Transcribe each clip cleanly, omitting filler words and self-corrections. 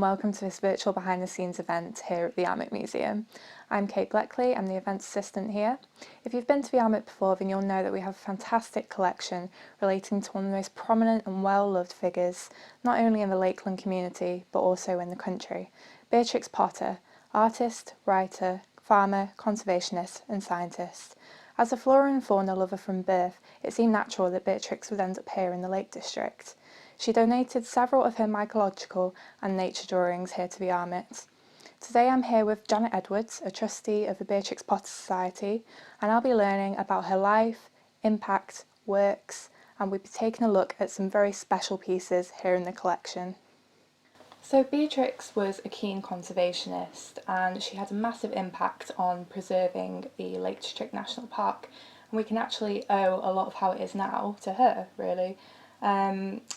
welcome to this virtual behind the scenes event here at the Armitt Museum. I'm Kate Bleckley, I'm the events assistant here. If you've been to the Armitt before, then you'll know that we have a fantastic collection relating to one of the most prominent and well-loved figures, not only in the Lakeland community, but also in the country. Beatrix Potter, artist, writer, farmer, conservationist and scientist. As a flora and fauna lover from birth, it seemed natural that Beatrix would end up here in the Lake District. She donated several of her mycological and nature drawings here to the Armitt. Today I'm here with Janet Edwards, a trustee of the Beatrix Potter Society, and I'll be learning about her life, impact, works, and we'll be taking a look at some very special pieces here in the collection. So Beatrix was a keen conservationist and she had a massive impact on preserving the Lake District National Park, and we can actually owe a lot of how it is now to her, really.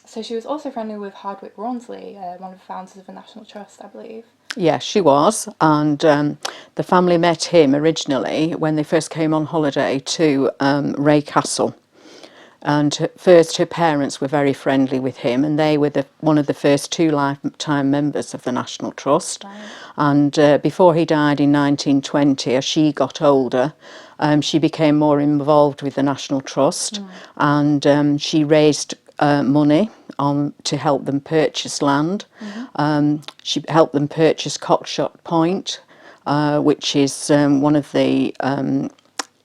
So she was also friendly with Hardwick Rawnsley, one of the founders of the National Trust, I believe. Yes, she was, and the family met him originally when they first came on holiday to Ray Castle. And first her parents were very friendly with him, and they were one of the first two lifetime members of the National Trust. Right. And before he died in 1920, as she got older, she became more involved with the National Trust, and she raised money to help them purchase land. She helped them purchase Cockshot Point, which is one of the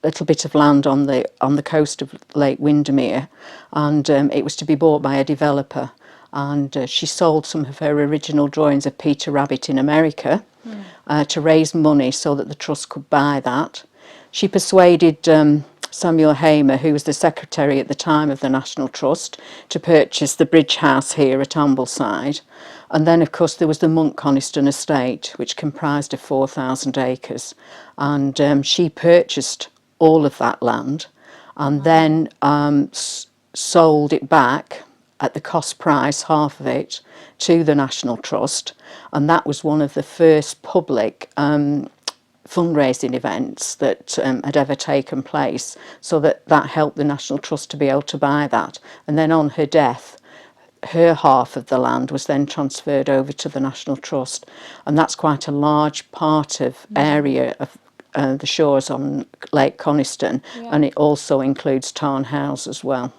little bit of land on the coast of Lake Windermere, and it was to be bought by a developer. And she sold some of her original drawings of Peter Rabbit in America to raise money so that the trust could buy that. She persuaded Samuel Hamer, who was the secretary at the time of the National Trust, to purchase the bridge house here at Ambleside. And then, of course, there was the Monk Coniston estate, which comprised of 4,000 acres. And she purchased all of that land and then sold it back at the cost price, half of it, to the National Trust. And that was one of the first public fundraising events that had ever taken place, so that helped the National Trust to be able to buy that. And then on her death, her half of the land was then transferred over to the National Trust, and that's quite a large part of area of the shores on Lake Coniston, and it also includes Tarn House as well.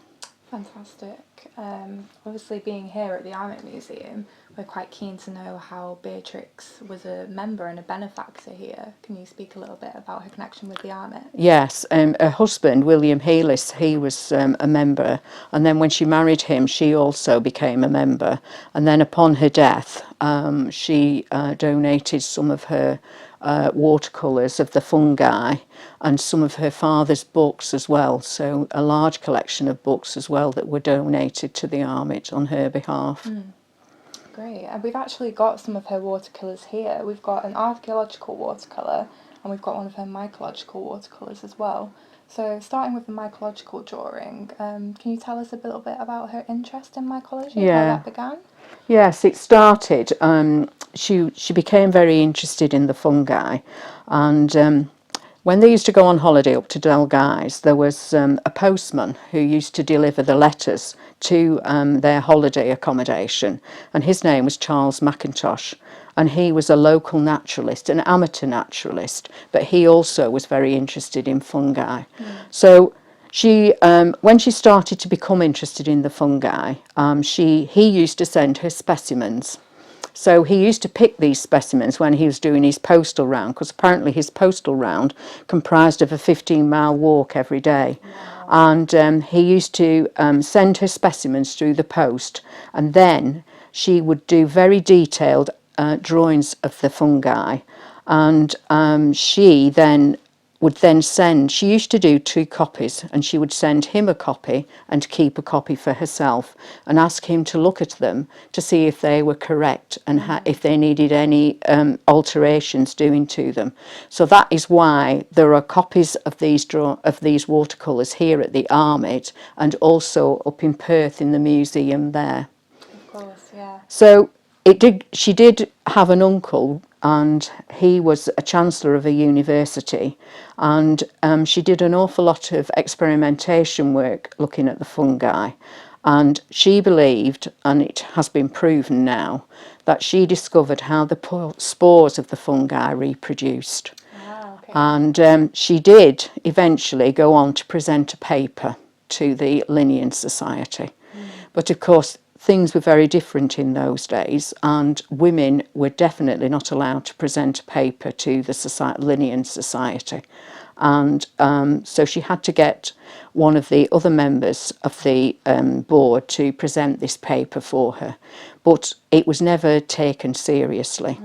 Fantastic. Obviously, being here at the Armitt Museum, we're quite keen to know how Beatrix was a member and a benefactor here. Can you speak a little bit about her connection with the Armitt? Yes, her husband, William Heelis, he was a member, and then when she married him, she also became a member. And then upon her death, she donated some of her watercolours of the fungi and some of her father's books as well, so a large collection of books as well that were donated to the Armitt on her behalf. Great, and we've actually got some of her watercolours here. We've got an archaeological watercolour and we've got one of her mycological watercolours as well. So starting with the mycological drawing, can you tell us a little bit about her interest in mycology, how that began? Yes, it started. She became very interested in the fungi, and when they used to go on holiday up to Dalguise, there was a postman who used to deliver the letters to their holiday accommodation, and his name was Charles Mackintosh, and he was a local naturalist, an amateur naturalist, but he also was very interested in fungi. So she, when she started to become interested in the fungi, he used to send her specimens. So he used to pick these specimens when he was doing his postal round, because apparently his postal round comprised of a 15-mile walk every day. Wow. And he used to send her specimens through the post, and then she would do very detailed drawings of the fungi, and she used to do 2 copies, and she would send him a copy and keep a copy for herself and ask him to look at them to see if they were correct and if they needed any alterations doing to them. So that is why there are copies of these watercolours here at the Armitt and also up in Perth in the museum there. Of course, yeah. So she did have an uncle, and he was a chancellor of a university, and she did an awful lot of experimentation work looking at the fungi, And she believed, and it has been proven now, that she discovered how the spores of the fungi reproduced. Wow, okay. And she did eventually go on to present a paper to the Linnean Society. But of course, things were very different in those days, and women were definitely not allowed to present a paper to the Linnean Society. And so she had to get one of the other members of the board to present this paper for her, but it was never taken seriously.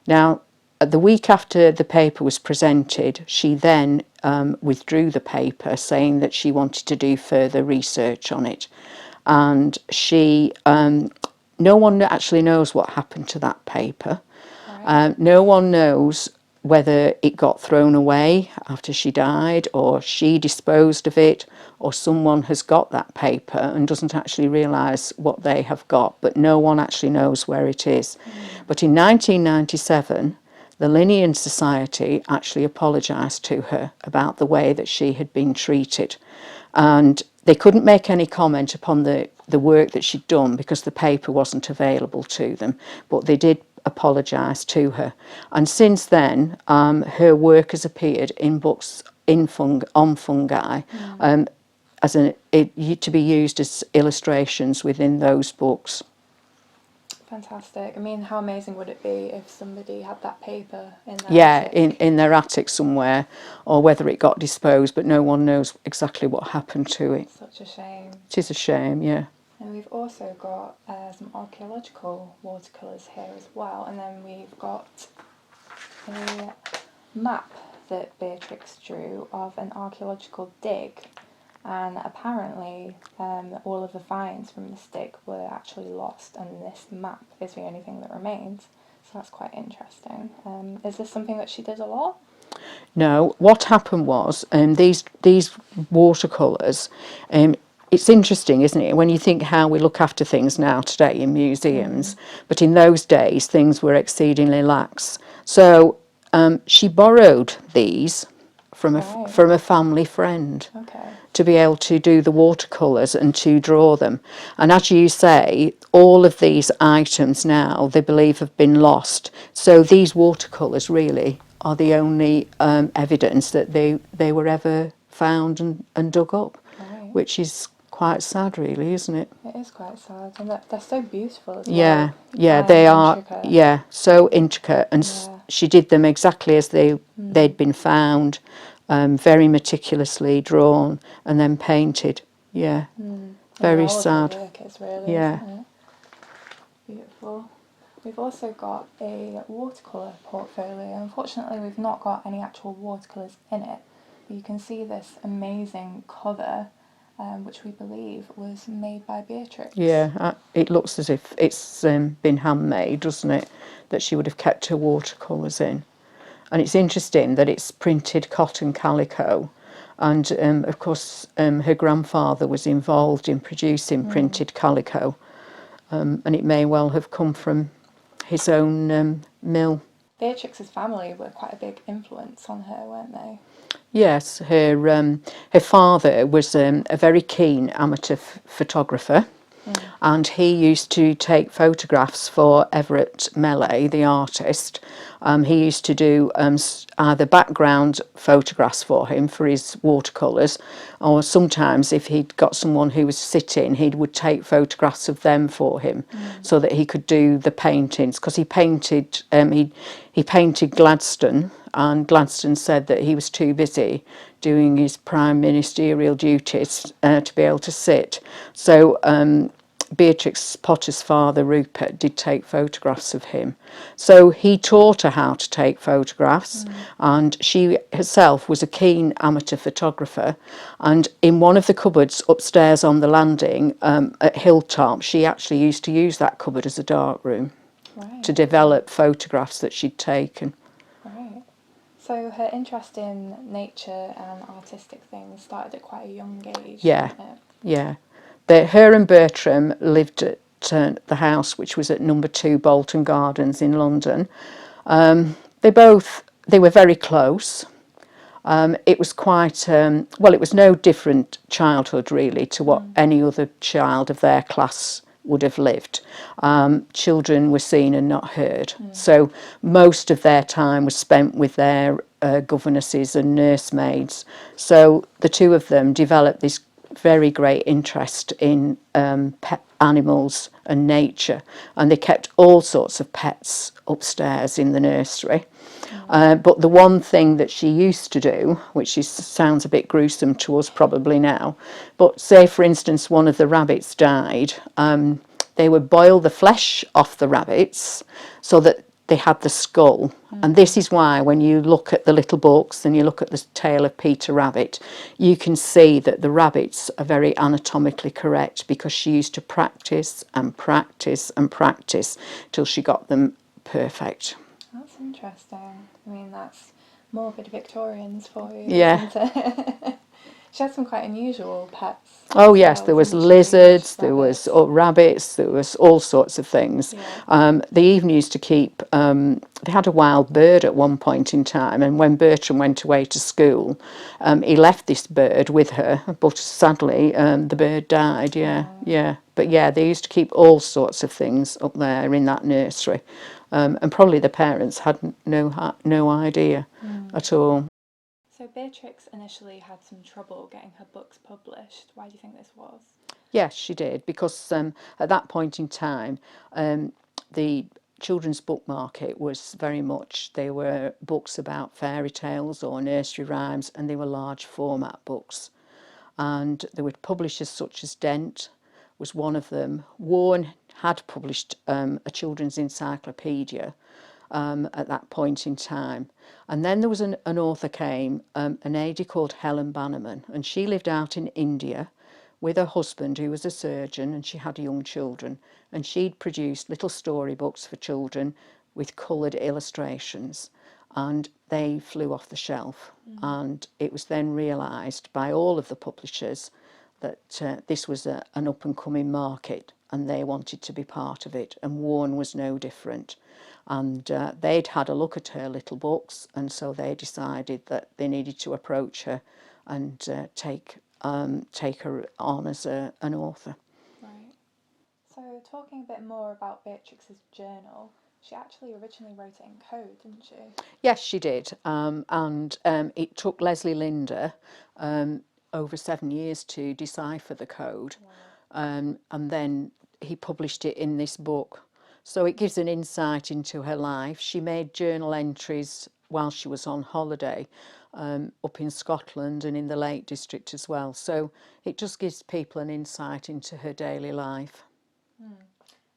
Now, the week after the paper was presented, she then withdrew the paper, saying that she wanted to do further research on it. And she, no one actually knows what happened to that paper. Right. No one knows whether it got thrown away after she died, or she disposed of it, or someone has got that paper and doesn't actually realise what they have got, but no one actually knows where it is. But in 1997, the Linnean Society actually apologised to her about the way that she had been treated. And they couldn't make any comment upon the work that she'd done because the paper wasn't available to them, but they did apologise to her. And since then, her work has appeared in books on fungi, to be used as illustrations within those books. Fantastic. I mean, how amazing would it be if somebody had that paper in their Yeah, attic? in their attic somewhere, or whether it got disposed, but no one knows exactly what happened to it. Such a shame. It is a shame, yeah. And we've also got some archaeological watercolours here as well, and then we've got a map that Beatrix drew of an archaeological dig, and apparently all of the finds from this dig were actually lost, and this map is the only thing that remains, so that's quite interesting. Is this something that she did a lot? No, what happened was these watercolours, it's interesting, isn't it, when you think how we look after things now today in museums, but in those days things were exceedingly lax. So she borrowed these from a family friend. Okay. To be able to do the watercolours and to draw them. And as you say, all of these items now, they believe, have been lost. So these watercolours really are the only evidence that they were ever found and dug up, Right. which is quite sad really, isn't it? It is quite sad, and they're so beautiful as Yeah, well. yeah, they are. Intricate. Yeah, so intricate, and Yeah. she did them exactly as they'd been found, very meticulously drawn and then painted. Yeah, very All of sad. the work is really, Yeah. isn't it? Beautiful. We've also got a watercolour portfolio. Unfortunately, we've not got any actual watercolours in it, but you can see this amazing cover, which we believe was made by Beatrix. Yeah, it looks as if it's been handmade, doesn't it? That she would have kept her watercolours in. And it's interesting that it's printed cotton calico. And of course, her grandfather was involved in producing printed calico. And it may well have come from his own mill. Beatrix's family were quite a big influence on her, weren't they? Yes, her father was a very keen amateur photographer. And he used to take photographs for Everett Mellay, the artist. He used to do either background photographs for him for his watercolours, or sometimes if he'd got someone who was sitting, he would take photographs of them for him so that he could do the paintings, because he painted he painted Gladstone, and Gladstone said that he was too busy doing his prime ministerial duties to be able to sit. So Beatrix Potter's father, Rupert, did take photographs of him. So he taught her how to take photographs, and she herself was a keen amateur photographer. And in one of the cupboards upstairs on the landing at Hilltop, she actually used to use that cupboard as a darkroom to develop photographs that she'd taken. Right. So her interest in nature and artistic things started at quite a young age. Yeah, didn't it? yeah. Her and Bertram lived at the house, which was at number 2 Bolton Gardens in London. They were very close, It was quite, well, it was no different childhood really to what any other child of their class would have lived. Children were seen and not heard. So most of their time was spent with their governesses and nursemaids. So the two of them developed this very great interest in pet animals and nature, and they kept all sorts of pets upstairs in the nursery. But the one thing that she used to do, which sounds a bit gruesome to us probably now, but say for instance one of the rabbits died, they would boil the flesh off the rabbits so that they had the skull. And this is why when you look at the little books and you look at the tale of Peter Rabbit, you can see that the rabbits are very anatomically correct, because she used to practice and practice and practice till she got them perfect. That's interesting. I mean, that's morbid Victorians for you, Yeah. isn't it? She had some quite unusual pets. Oh as yes, well, there was didn't she? lizards, there was Rabbits. rabbits, there was all sorts of things. Yeah. They even used to keep, they had a wild bird at one point in time, and when Bertram went away to school, he left this bird with her, but sadly the bird died, yeah. But yeah, they used to keep all sorts of things up there in that nursery. And probably the parents had no idea at all. So Beatrix initially had some trouble getting her books published. Why do you think this was? Yes, she did, because at that point in time, the children's book market was very much, they were books about fairy tales or nursery rhymes, and they were large format books. And there were publishers such as Dent was one of them. Warne had published a children's encyclopedia at that point in time. And then there was an author came, a lady called Helen Bannerman, and she lived out in India with her husband, who was a surgeon, and she had young children, and she'd produced little storybooks for children with coloured illustrations, and they flew off the shelf. And it was then realised by all of the publishers that this was an up-and-coming market, and they wanted to be part of it, and Warne was no different. And they'd had a look at her little books, and so they decided that they needed to approach her and take her on as an author. Right. So talking a bit more about Beatrix's journal, she actually originally wrote it in code, didn't she? Yes, she did. And it took Leslie Linder over 7 years to decipher the code. Wow. And then he published it in this book. So it gives an insight into her life. She made journal entries while she was on holiday up in Scotland and in the Lake District as well. So it just gives people an insight into her daily life.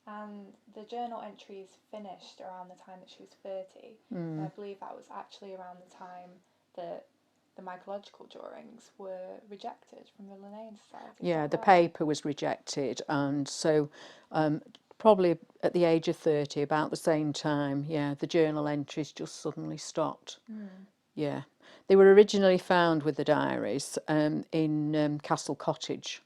And the journal entries finished around the time that she was 30. And I believe that was actually around the time that the mycological drawings were rejected from the Linnean Society. Yeah, the paper was rejected, and so probably at the age of 30, about the same time, yeah, the journal entries just suddenly stopped. Yeah, they were originally found with the diaries in Castle Cottage,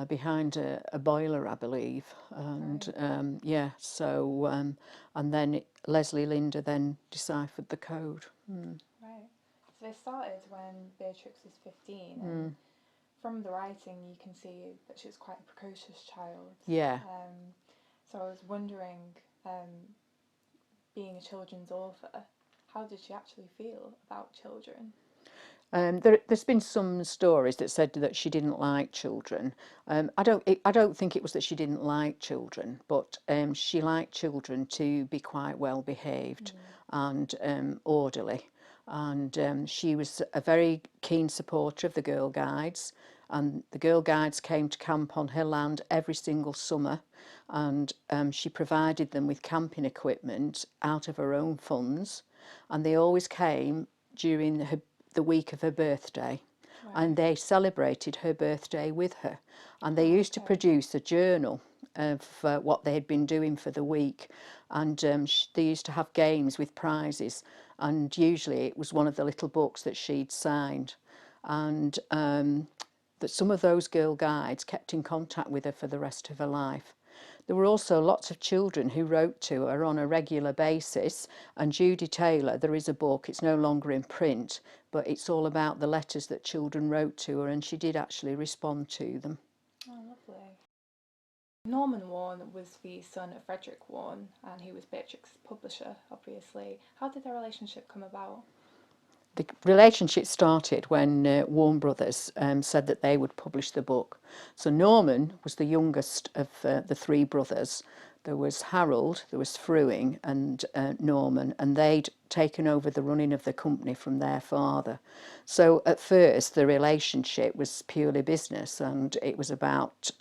behind a boiler, I believe, and yeah, so and then Leslie Linder then deciphered the code. Right. So they started when Beatrix was 15, and from the writing you can see that she was quite a precocious child. Yeah. So I was wondering, being a children's author, how did she actually feel about children? There's been some stories that said that she didn't like children. I don't think it was that she didn't like children, but she liked children to be quite well behaved and orderly. And she was a very keen supporter of the Girl Guides. And the Girl Guides came to camp on her land every single summer, and she provided them with camping equipment out of her own funds. And they always came during the week of her birthday, and they celebrated her birthday with her. And they used to produce a journal of what they had been doing for the week, and they used to have games with prizes, and usually it was one of the little books that she'd signed. And that some of those girl guides kept in contact with her for the rest of her life. There were also lots of children who wrote to her on a regular basis, and Judy Taylor, there is a book, it's no longer in print, but it's all about the letters that children wrote to her, and she did actually respond to them. Oh, lovely. Norman Warne was the son of Frederick Warne, and he was Beatrix's publisher, obviously. How did their relationship come about? The relationship started when Warne Brothers said that they would publish the book. So Norman was the youngest of the three brothers. There was Harold, there was Fruing and Norman, and they'd taken over the running of the company from their father. So at first the relationship was purely business, and it was about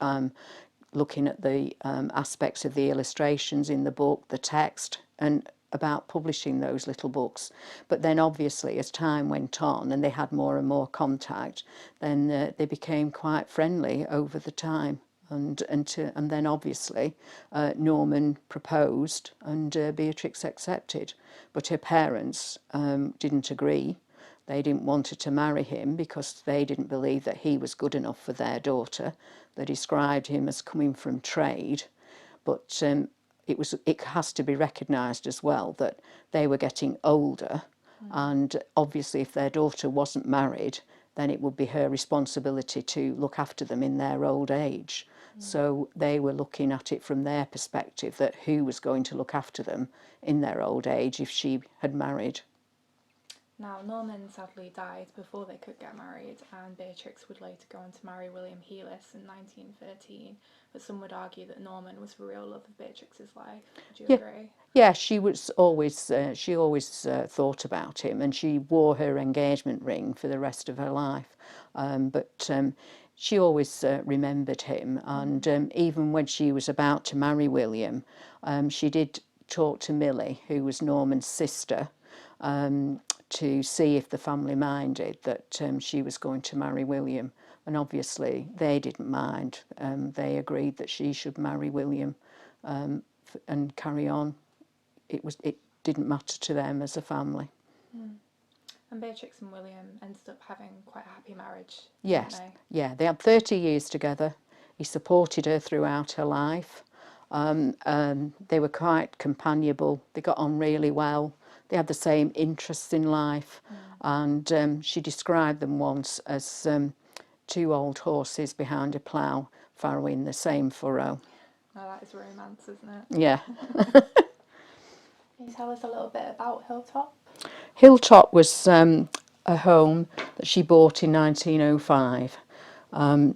looking at the aspects of the illustrations in the book, the text, and about publishing those little books. But then obviously as time went on and they had more and more contact, then they became quite friendly over the time. And then obviously Norman proposed and Beatrix accepted. But her parents didn't agree. They didn't want her to marry him because they didn't believe that he was good enough for their daughter. They described him as coming from trade. But it has to be recognised as well that they were getting older, and obviously if their daughter wasn't married, then it would be her responsibility to look after them in their old age. So they were looking at it from their perspective, that who was going to look after them in their old age if she had married. Now, Norman sadly died before they could get married, and Beatrix would later go on to marry William Heelis in 1913, but some would argue that Norman was the real love of Beatrix's life. Would you agree? Yeah, she always thought about him, and she wore her engagement ring for the rest of her life. But she always remembered him, and even when she was about to marry William, she did talk to Millie, who was Norman's sister, to see if the family minded that she was going to marry William. And obviously they didn't mind. They agreed that she should marry William and carry on. It didn't matter to them as a family. And Beatrix and William ended up having quite a happy marriage, Yes, didn't yeah, they had 30 years together. He supported her throughout her life. They were quite companionable. They got on really well. They had the same interests in life, and she described them once as two old horses behind a plough farrowing the same furrow. Oh, that is romance, isn't it? Yeah. Can you tell us a little bit about Hilltop? Hilltop was a home that she bought in 1905.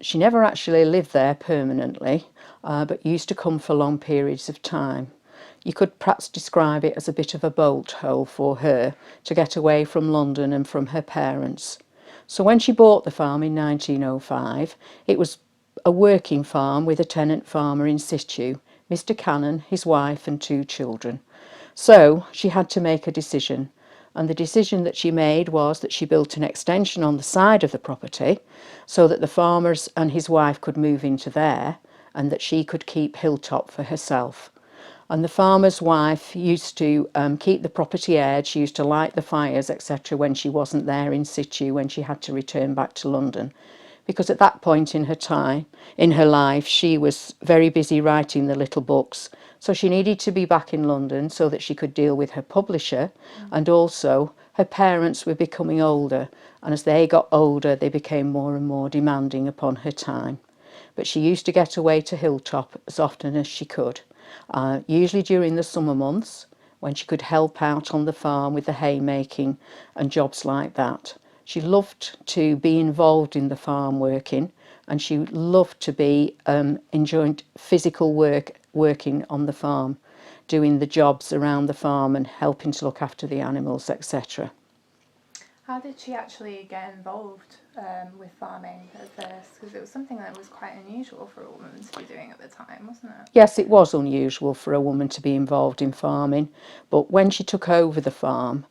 She never actually lived there permanently, but used to come for long periods of time. You could perhaps describe it as a bit of a bolt hole for her to get away from London and from her parents. So when she bought the farm in 1905, it was a working farm with a tenant farmer in situ, Mr. Cannon, his wife and two children. So she had to make a decision, and the decision that she made was that she built an extension on the side of the property so that the farmers and his wife could move into there, and that she could keep Hilltop for herself. And the farmer's wife used to keep the property aired. She used to light the fires, etc., when she wasn't there in situ, when she had to return back to London. Because at that point in her life, she was very busy writing the little books. So she needed to be back in London so that she could deal with her publisher, and also her parents were becoming older. And as they got older, they became more and more demanding upon her time. But she used to get away to Hilltop as often as she could. Usually during the summer months, when she could help out on the farm with the haymaking and jobs like that. She loved to be involved in the farm working, and she loved to be enjoying physical working on the farm, doing the jobs around the farm and helping to look after the animals, etc. How did she actually get involved with farming at first? Because it was something that was quite unusual for a woman to be doing at the time, wasn't it? Yes, it was unusual for a woman to be involved in farming, but when she took over the farm,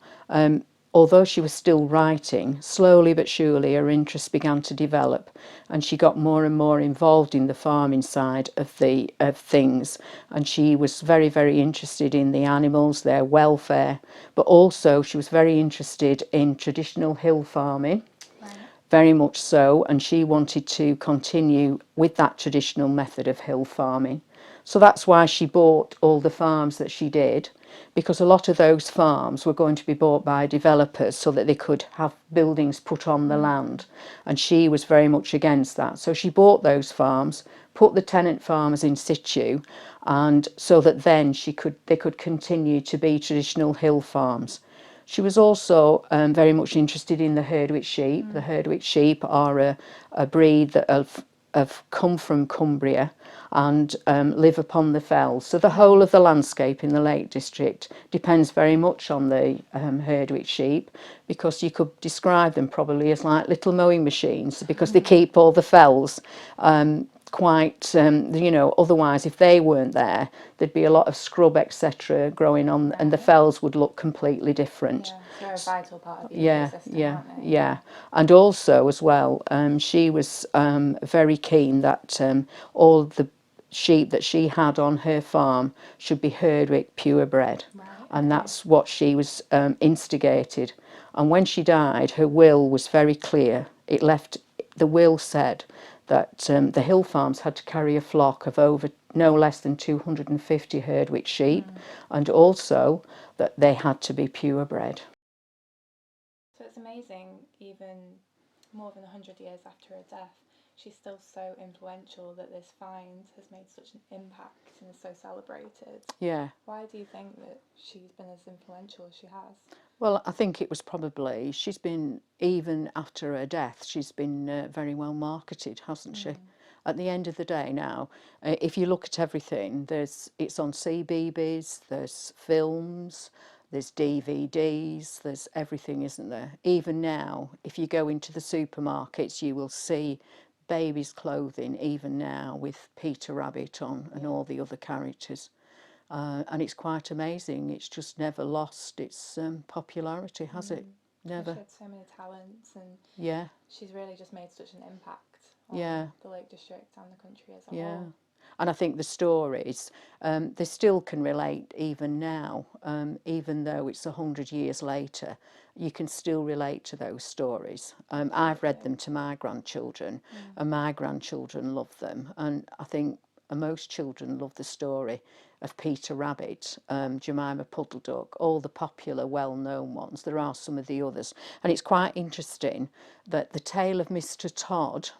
although she was still writing, slowly but surely her interest began to develop, and she got more and more involved in the farming side of things. And she was very, very interested in the animals, their welfare, but also she was very interested in traditional hill farming. Right. very much so, and she wanted to continue with that traditional method of hill farming. So that's why she bought all the farms that she did, because a lot of those farms were going to be bought by developers so that they could have buildings put on the land, and she was very much against that. So she bought those farms, put the tenant farmers in situ, and so that then they could continue to be traditional hill farms. She was also very much interested in the Herdwick sheep. The Herdwick sheep are a breed that have come from Cumbria and live upon the fells. So the whole of the landscape in the Lake District depends very much on the Herdwick sheep, because you could describe them probably as like little mowing machines, because they keep all the fells quite, you know, otherwise if they weren't there, there'd be a lot of scrub, etc. growing on, and the fells would look completely different. Yeah, they're a vital part of the Yeah, ecosystem, yeah, aren't they? yeah. And also as well, she was very keen that all the sheep that she had on her farm should be Herdwick purebred. Right, And okay. that's what she was instigated. And when she died, her will was very clear. The will said that the hill farms had to carry a flock of over no less than 250 Herdwick sheep, and also that they had to be purebred. So it's amazing, even more than 100 years after her death, she's still so influential that this find has made such an impact and is so celebrated. Yeah. Why do you think that she's been as influential as she has? Well, I think it was probably, she's been, even after her death, she's been very well marketed, hasn't she? At the end of the day now, if you look at everything, it's on CBeebies, there's films, there's DVDs, there's everything, isn't there? Even now, if you go into the supermarkets, you will see babies' clothing, even now, with Peter Rabbit on and all the other characters. And it's quite amazing. It's just never lost its popularity, has it? Never. She had so many talents, and Yeah, she's really just made such an impact on yeah, the Lake District and the country as a yeah. whole. And I think the stories, they still can relate even now, even though it's 100 years later, you can still relate to those stories. I've read them to my grandchildren, and my grandchildren love them. And I think most children love the story of Peter Rabbit, Jemima Puddle-duck, all the popular, well-known ones. There are some of the others. And it's quite interesting that the tale of Mr. Todd,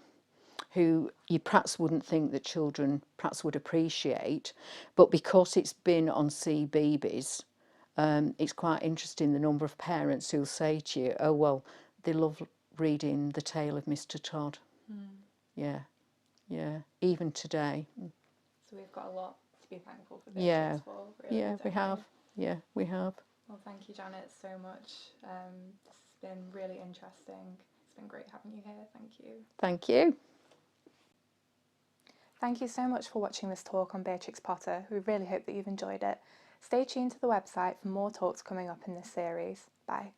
who you perhaps wouldn't think that children perhaps would appreciate, but because it's been on CBeebies, it's quite interesting the number of parents who'll say to you, oh, well, they love reading the tale of Mr. Todd. Yeah, yeah, even today. So we've got a lot to be thankful for Yeah, Beatrix for, really, yeah, don't we have. Yeah, we have. Well, thank you, Janet, so much. This has been really interesting. It's been great having you here. Thank you. Thank you. Thank you so much for watching this talk on Beatrix Potter. We really hope that you've enjoyed it. Stay tuned to the website for more talks coming up in this series. Bye.